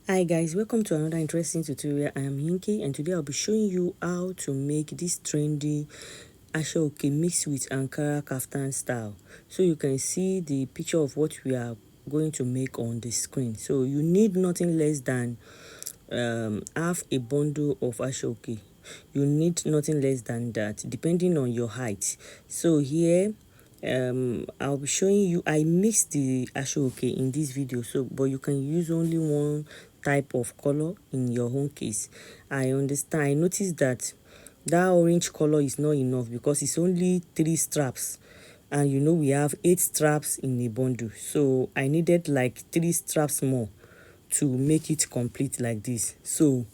Hi guys, welcome to another interesting tutorial. I am Yinky and today I'll be showing you how to make this trendy asoooke mixed with Ankara kaftan style. So you can see the picture of what we are going to make on the screen. So you need nothing less than half a bundle of asoooke. You need nothing less than that depending on your height. So here I'll be showing you, I mixed the asoooke in this video, so but you can use only one type of color in your own case. I understand, I noticed that orange color is not enough because it's only 3 straps, and you know we have 8 straps in a bundle, so I needed like 3 straps more to make it complete like this. So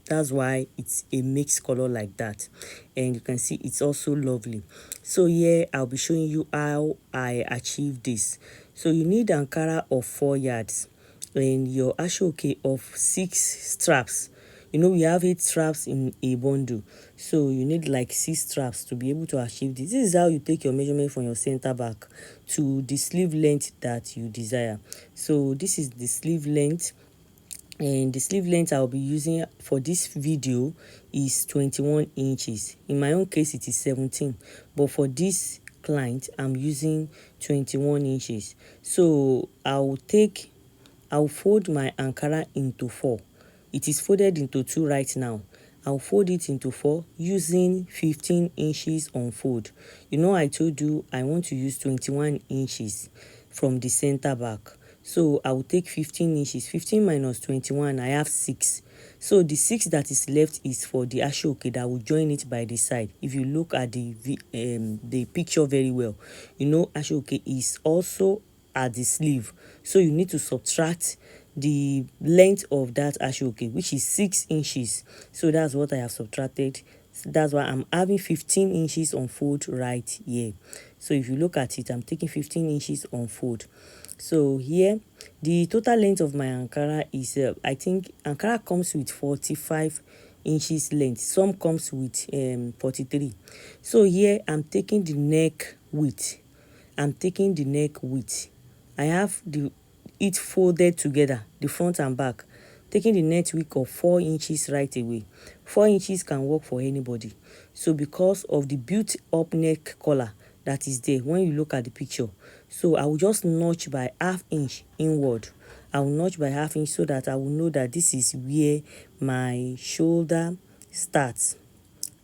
that's why it's a mixed color like that, and you can see it's also lovely. So here I'll be showing you how I achieved this. So you need Ankara of 4 yards and your asoooke of 6 straps. You know we have 8 straps in a bundle, so you need like 6 straps to be able to achieve this. This is how you take your measurement from your center back to the sleeve length that you desire. So this is the sleeve length, and the sleeve length I'll be using for this video is 21 inches. In my own case it is 17, but for this client I'm using 21 inches. So I'll fold my Ankara into 4. It is folded into 2 right now. I'll fold it into 4 using 15 inches on fold. You know I told you I want to use 21 inches from the center back. So I will take 15 inches. 15 minus 21, I have 6. So the 6 that is left is for the asoooke that will join it by the side. If you look at the picture very well, you know asoooke is also at the sleeve. So you need to subtract the length of that asoooke, which is 6 inches. So that's what I have subtracted. That's why I'm having 15 inches on fold right here. So if you look at it, I'm taking 15 inches on fold. So here the total length of my Ankara is I think Ankara comes with 45 inches length. Some comes with 43. So here I'm taking the neck width. I have it folded together, the front and back, taking the neck width of 4 inches right away. 4 inches can work for anybody. So because of the built up neck collar that is there when you look at the picture, so I will just notch by ½ inch inward. I will notch by ½ inch so that I will know that this is where my shoulder starts.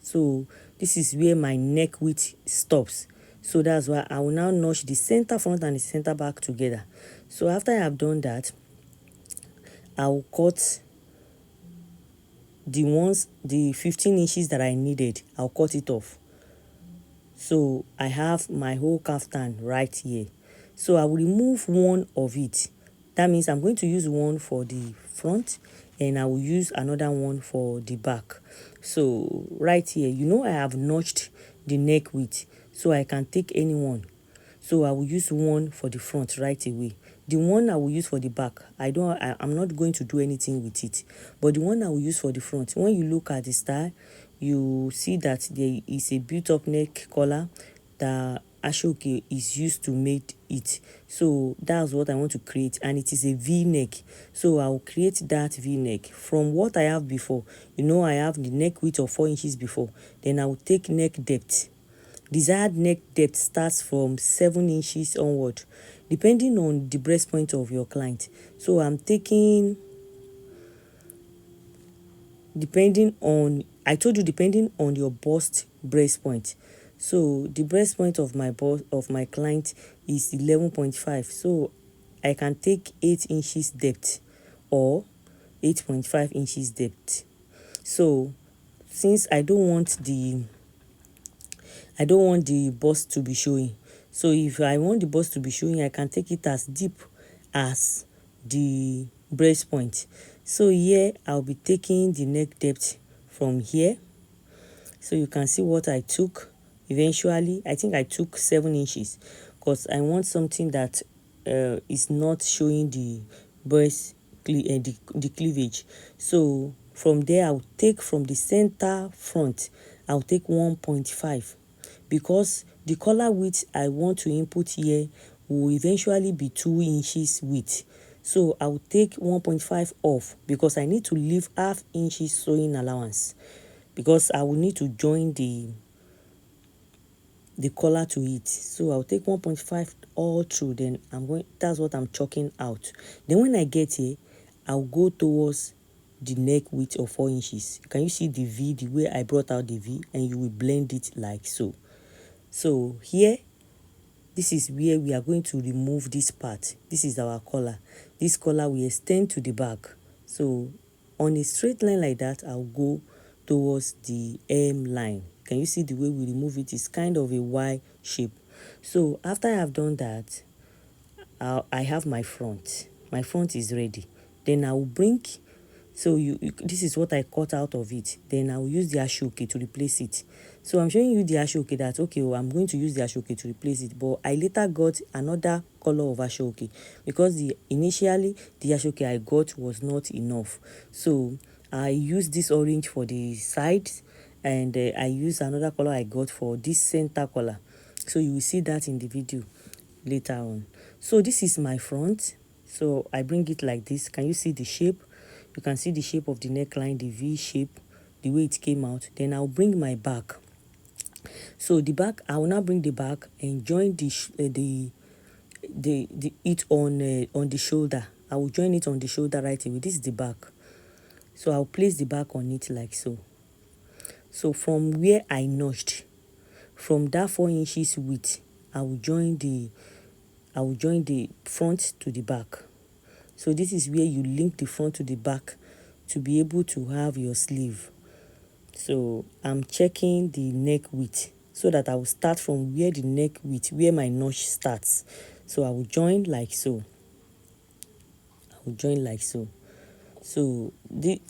So this is where my neck width stops. So that's why I will now notch the center front and the center back together. So after I have done that, I will cut the 15 inches that I needed. I'll cut it off. So I have my whole kaftan right here. So I will remove one of it. That means I'm going to use one for the front and I will use another one for the back. So right here, you know I have notched the neck width, so I can take any one. So I will use one for the front right away. The one I will use for the back, I'm not going to do anything with it. But the one I will use for the front, when you look at the style, you see that there is a built up neck collar that asoooke is used to make it. So that's what I want to create, and it is a v-neck. So I will create that v-neck from what I have before. You know I have the neck width of 4 inches before. Then I will take neck depth. Desired neck depth starts from 7 inches onward, depending on the breast point of your client. So I'm taking, I told you depending on your bust breast point. So the breast point of my client is 11.5. So I can take 8 inches depth or 8.5 inches depth. So since I don't want the bust to be showing, so if I want the bust to be showing, I can take it as deep as the breast point. So here I'll be taking the neck depth from here. So you can see what I took eventually. I think I took 7 inches because I want something that is not showing the breast the cleavage. So from there I'll take from the center front, I'll take 1.5 because the collar width I want to input here will eventually be 2 inches width. So I will take 1.5 off because I need to leave half inches sewing allowance, because I will need to join the collar to it. So I'll take 1.5 all through, then that's what I'm chalking out. Then when I get here, I'll go towards the neck width of 4 inches. Can you see the V, the way I brought out the V, and you will blend it like so. So here, this is where we are going to remove this part. This is our collar. This collar will extend to the back. So on a straight line like that, I'll go towards the hemline. Can you see the way we remove it? It's kind of a Y shape. So after I have done that, I have my front. My front is ready. Then I will bring, so this is what I cut out of it. Then I will use the asoooke to replace it. So I'm showing you the asoooke that, okay, well, I'm going to use the asoooke to replace it, but I later got another color of asoooke because initially the asoooke I got was not enough. So I used this orange for the sides, and I used another color I got for this center color. So you will see that in the video later on. So this is my front. So I bring it like this. Can you see the shape? You can see the shape of the neckline, the V shape, the way it came out. Then I'll bring my back. So the back, I will now bring the back and join it on the shoulder. I will join it on the shoulder right away. This is the back. So I'll place the back on it like so. So from where I notched, from that 4 inches width, I will join the front to the back. So this is where you link the front to the back to be able to have your sleeve. So I'm checking the neck width so that I will start from where the neck width, where my notch starts. So I will join like so. So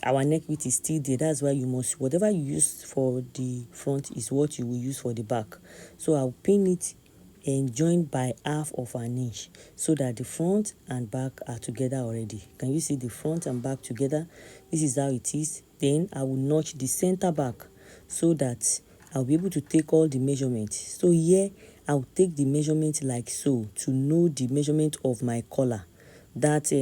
our neck width is still there. That's why you must, whatever you use for the front is what you will use for the back. So I'll pin it and join by half of an inch so that the front and back are together already. Can you see the front and back together? This is how it is. Then I will notch the center back so that I'll be able to take all the measurements. So here I'll take the measurement like so to know the measurement of my collar. That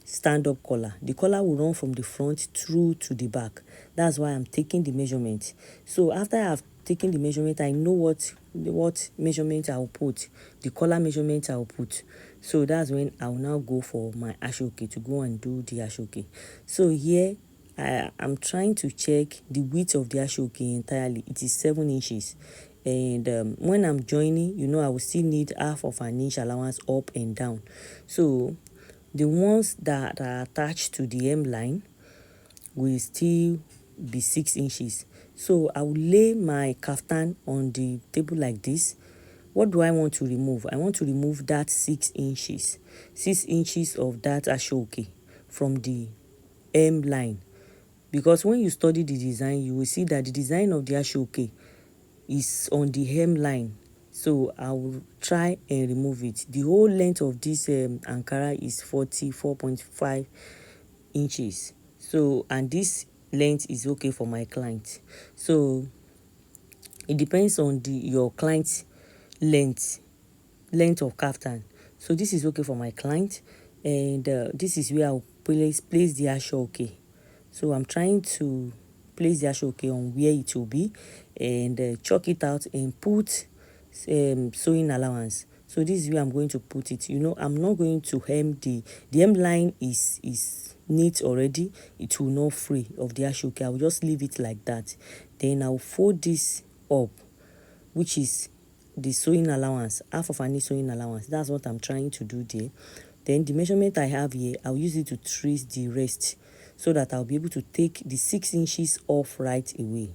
stand-up collar. The collar will run from the front through to the back. That's why I'm taking the measurement. So after I have taken the measurement, I know what measurement I will put, the collar measurement I will put. So that's when I will now go for my asoooke to go and do the asoooke. So here I'm trying to check the width of the asoooke entirely. It is 7 inches. And when I'm joining, I will still need half of an inch allowance up and down. So the ones that are attached to the hemline will still be 6 inches. So I will lay my kaftan on the table like this. What do I want to remove? I want to remove that 6 inches. 6 inches of that asoooke from the hemline. Because when you study the design, you will see that the design of the asoooke is on the hemline. So I will try and remove it. The whole length of this Ankara is 44.5 inches. So, and this length is okay for my client. So it depends on your client's length of kaftan. So this is okay for my client, and this is where I'll place the asoooke. So I'm trying to place the asoooke on where it will be, and chalk it out and put sewing allowance. So this is where I'm going to put it. I'm not going to hem the hemline is neat already. It will not free of the asoooke. I will just leave it like that. Then I'll fold this up, which is the sewing allowance, half of an inch sewing allowance. That's what I'm trying to do there. Then the measurement I have here, I'll use it to trace the rest so that I'll be able to take the 6 inches off right away.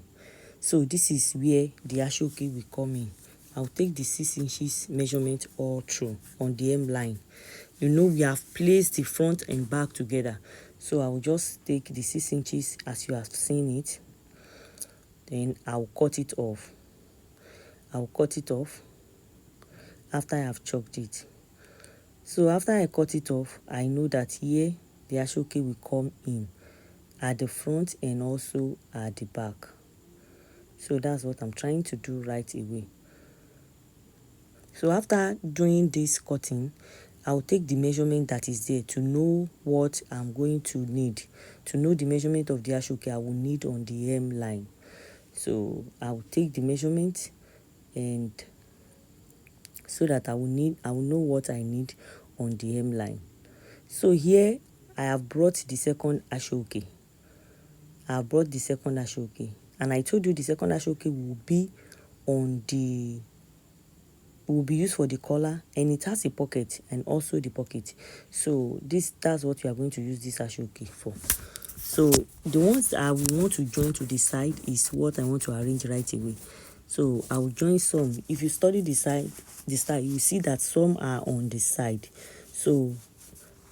So this is where the asoooke will come in. I'll take the 6 inches measurement all through on the hemline. We have placed the front and back together. So I will just take the 6 inches as you have seen it. Then I'll cut it off. After I have chalked it. So after I cut it off, I know that here the asoooke will come in at the front and also at the back. So that's what I'm trying to do right away. So after doing this cutting, I'll take the measurement that is there to know what I'm going to need, to know the measurement of the asoooke I will need on the hemline. So I'll take the measurement, and so that I will know what I need on the hemline. So here I have brought the second asoooke. And I told you the second asoooke will be used for the collar, and it has a pocket and also the pocket. So that's what we are going to use this asoooke for. So the ones that I will want to join to the side is what I want to arrange right away. So I will join some. If you study the style, you see that some are on the side. So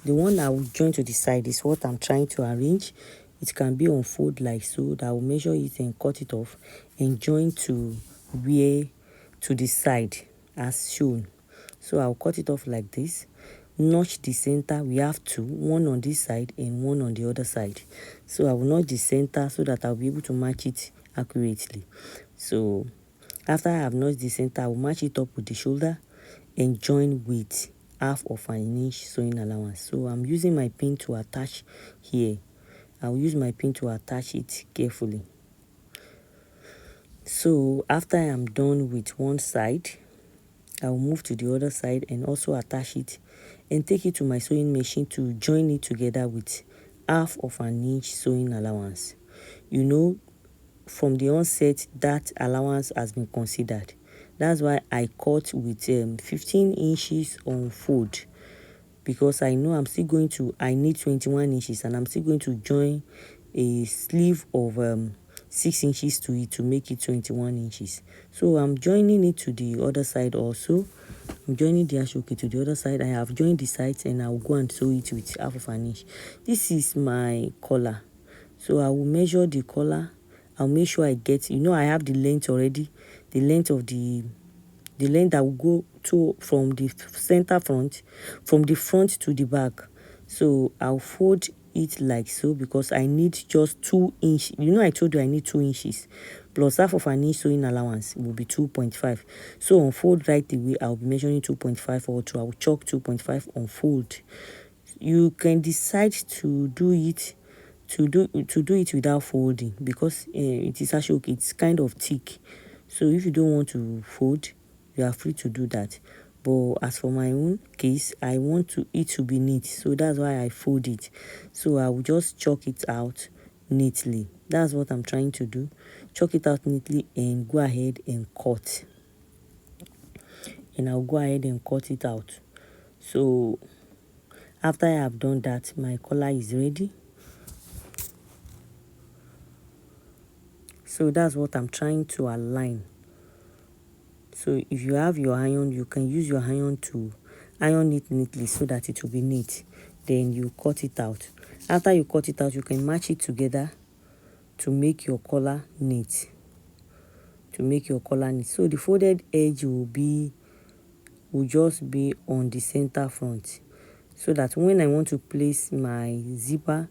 the one I will join to the side is what I'm trying to arrange. It can be on fold like so, that I will measure it and cut it off and join to where to the side as shown. So I'll cut it off like this. Notch the center. We have two, one on this side and one on the other side. So I will notch the center so that I'll be able to match it accurately. So after I have notched the center, I will match it up with the shoulder and join with half of an inch sewing allowance. So I'm using my pin to attach here. I'll use my pin to attach it carefully. So after I am done with one side, I'll move to the other side and also attach it and take it to my sewing machine to join it together with half of an inch sewing allowance. You know, from the onset, that allowance has been considered. That's why I cut with 15 inches on fold, because I know I need 21 inches, and I'm still going to join a sleeve of 6 inches to it to make it 21 inches. So I'm joining it to the other side also. I'm joining the asoooke to the other side. I have joined the sides, and I'll go and sew it with half of an inch. This is my collar. So I will measure the collar. I'll make sure I get, I have the length already, the length that will go to from the front to the back. So I'll fold it like so, because I need just 2 inches. I told you I need 2 inches plus half of an inch sewing allowance will be 2.5. So on fold right away, I'll be measuring 2.5 or 2. I'll chalk 2.5 on fold. You can decide to do it without folding, because it is asoooke, it's kind of thick. So if you don't want to fold, you are free to do that. But as for my own case, I want it to be neat, so that's why I fold it. So I will just chalk it out neatly. That's what I'm trying to do. Chalk it out neatly and go ahead and cut. And I'll go ahead and cut it out. So after I have done that, my collar is ready. So that's what I'm trying to align. So if you have your iron, you can use your iron to iron it neatly so that it will be neat. Then you cut it out. After you cut it out, you can match it together to make your collar neat. So the folded edge will just be on the center front, so that when I want to place my zipper,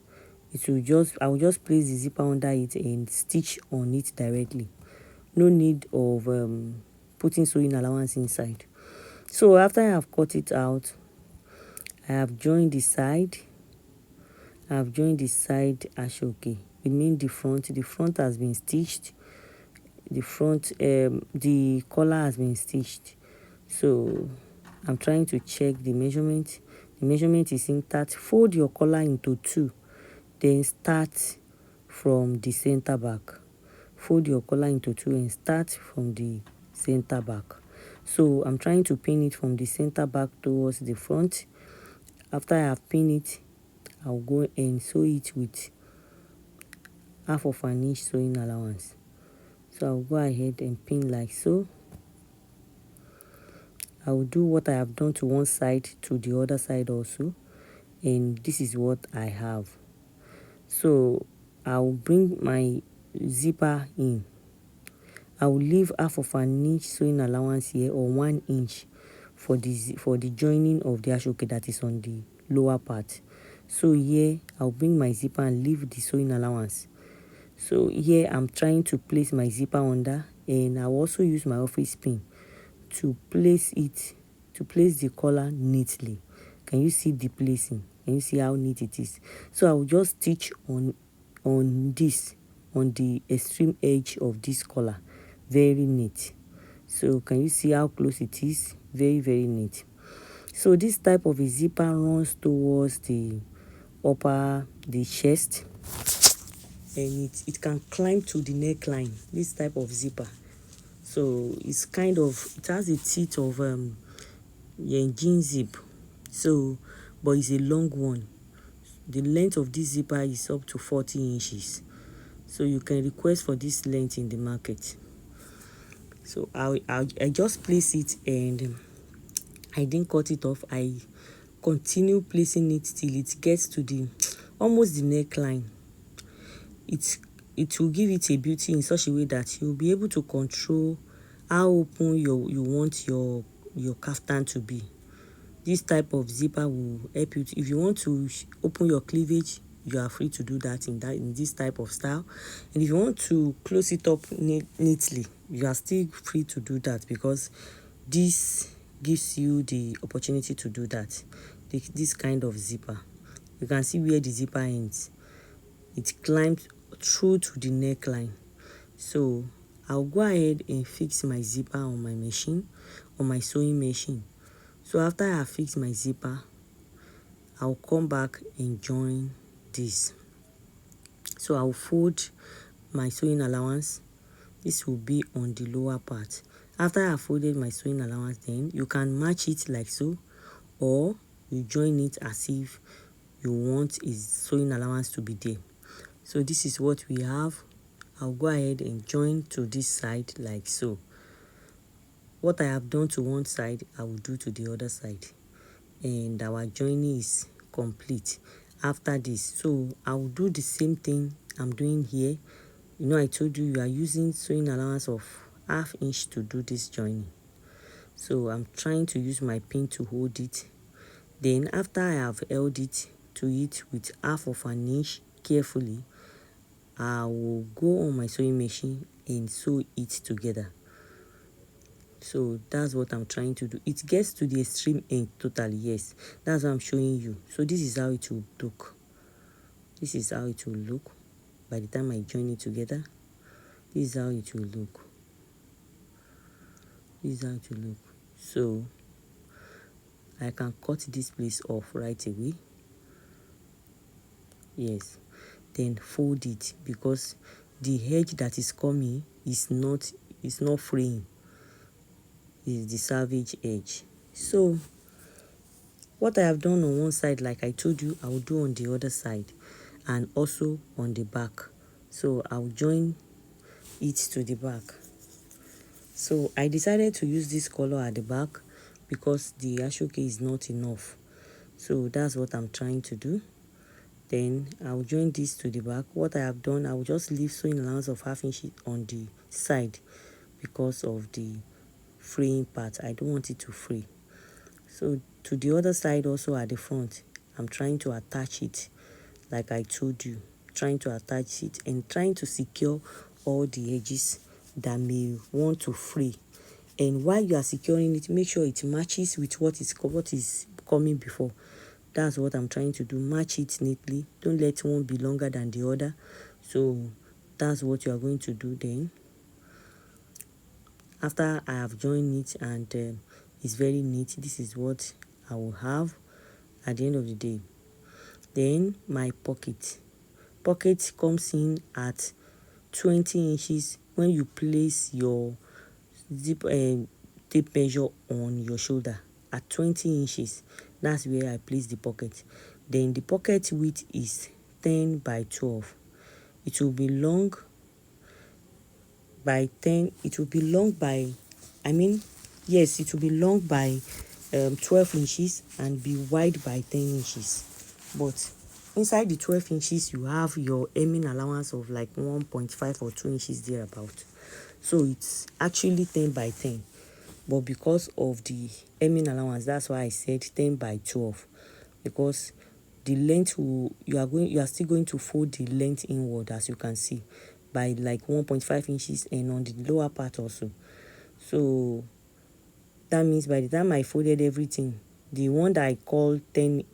I will just place the zipper under it and stitch on it directly. No need of putting sewing allowance inside. So after I have cut it out, I have joined the side. Asoooke. It means the front has been stitched. The collar has been stitched. So I'm trying to check the measurement. The measurement is intact. Fold your collar into 2, then start from the center back. Fold your collar into 2 and start from the center back. So I'm trying to pin it from the center back towards the front. After I have pinned it, I'll go and sew it with half of an inch sewing allowance. So I'll go ahead and pin like so. I will do what I have done to one side to the other side also, and this is what I have. So I will bring my zipper in. I will leave half of an inch sewing allowance here, or 1 inch, for the joining of the asoooke that is on the lower part. So here I'll bring my zipper and leave the sewing allowance. So here I'm trying to place my zipper under, and I'll also use my office pin to place the collar neatly. Can you see the placing? Can you see how neat it is? So I will just stitch on this, on the extreme edge of this collar. Very neat. So can you see how close it is? Very, very neat. So this type of a zipper runs towards the chest, and it can climb to the neckline. This type of zipper. So it's it has the teeth of jean zip. So, but it's a long one. The length of this zipper is up to 40 inches. So you can request for this length in the market. So I just place it, and I didn't cut it off. I continue placing it till it gets to the almost the neckline. It will give it a beauty in such a way that you'll be able to control how open you want your kaftan to be. This type of zipper will help you if you want to open your cleavage, you are free to do that in this type of style. And if you want to close it up neatly, you are still free to do that, because this gives you the opportunity to do that. This kind of zipper, you can see where the zipper ends. It climbs through to the neckline. So I'll go ahead and fix my zipper on my machine, on my sewing machine. So after I fix my zipper, I'll come back and join this. So I'll fold my sewing allowance. This will be on the lower part. After I folded my sewing allowance, then you can match it like so, or you join it as if you want a sewing allowance to be there. So this is what we have. I'll go ahead and join to this side like so. What I have done to one side, I will do to the other side, and our joining is complete after this. So I will do the same thing I'm doing here. You know, I told you are using sewing allowance of 1/2 inch to do this joining. So I'm trying to use my pin to hold it. Then after I have held it to it with 1/2 inch carefully, I will go on my sewing machine and sew it together. So that's what I'm trying to do. It gets to the extreme end totally, yes. That's what I'm showing you. So this is how it will look. This is how it will look by the time I join it together. This is how it will look. This is how it will look. So I can cut this place off right away. Yes. Then fold it, because the edge that is coming is not fraying. Is the salvage edge. So what I have done on one side, like I told you, I will do on the other side, and also on the back. So I'll join it to the back. So I decided to use this color at the back because the Asooke is not enough. So that's what I'm trying to do. Then I'll join this to the back. What I have done, I will just leave sewing allowance of 1/2 inch on the side because of the fraying part. I don't want it to fray. So to the other side also at the front, I'm trying to attach it like I told you, trying to attach it and trying to secure all the edges that may want to fray. And while you are securing it, make sure it matches with what is coming before. That's what I'm trying to do. Match it neatly. Don't let one be longer than the other. So that's what you are going to do then. After I have joined it and it's very neat, this is what I will have at the end of the day. Then my pocket comes in at 20 inches when you place your zip tape measure on your shoulder. At 20 inches, that's where I place the pocket. Then the pocket width is 10 by 12. It will be long by 10. It will be long by, yes, it will be long by 12 inches and be wide by 10 inches. But inside the 12 inches, you have your hemming allowance of like 1.5 or 2 inches thereabout. So it's actually 10 by 10. But because of the hemming allowance, that's why I said 10 by 12. Because the length you are still going to fold the length inward, as you can see, by like 1.5 inches and on the lower part also. So that means by the time I folded everything, The one that I call 10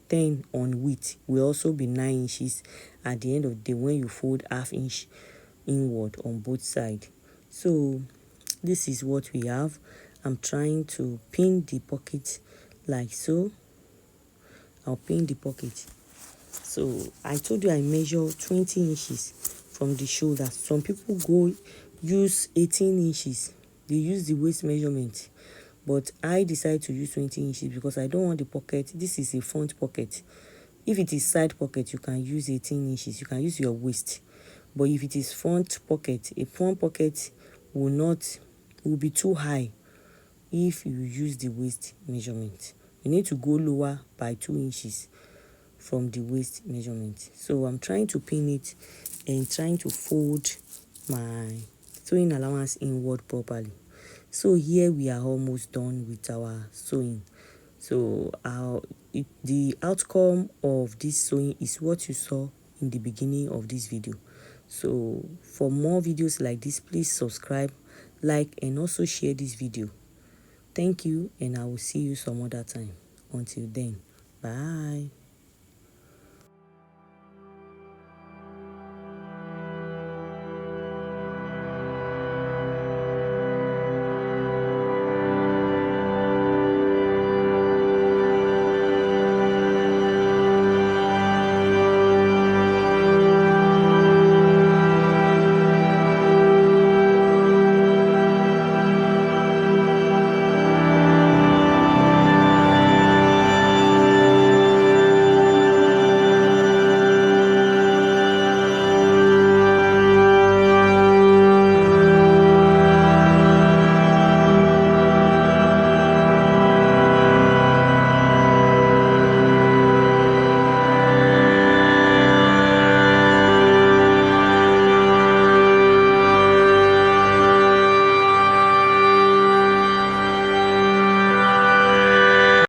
on width will also be 9 inches at the end of the day when you fold half inch inward on both sides. So this is what we have. I'm trying to pin the pocket like so. I'll pin the pocket. So I told you I measure 20 inches from the shoulder. Some people go use 18 inches. They use the waist measurement. But I decide to use 20 inches because I don't want the pocket. This is a front pocket. If it is side pocket, you can use 18 inches. You can use your waist. But if it is front pocket, a front pocket will be too high if you use the waist measurement. You need to go lower by 2 inches from the waist measurement. So I'm trying to pin it and trying to fold my sewing allowance inward properly. So here we are almost done with our sewing. So the outcome of this sewing is what you saw in the beginning of this video. So for more videos like this, please subscribe, like, and also share this video. Thank you, and I will see you some other time. Until then, bye.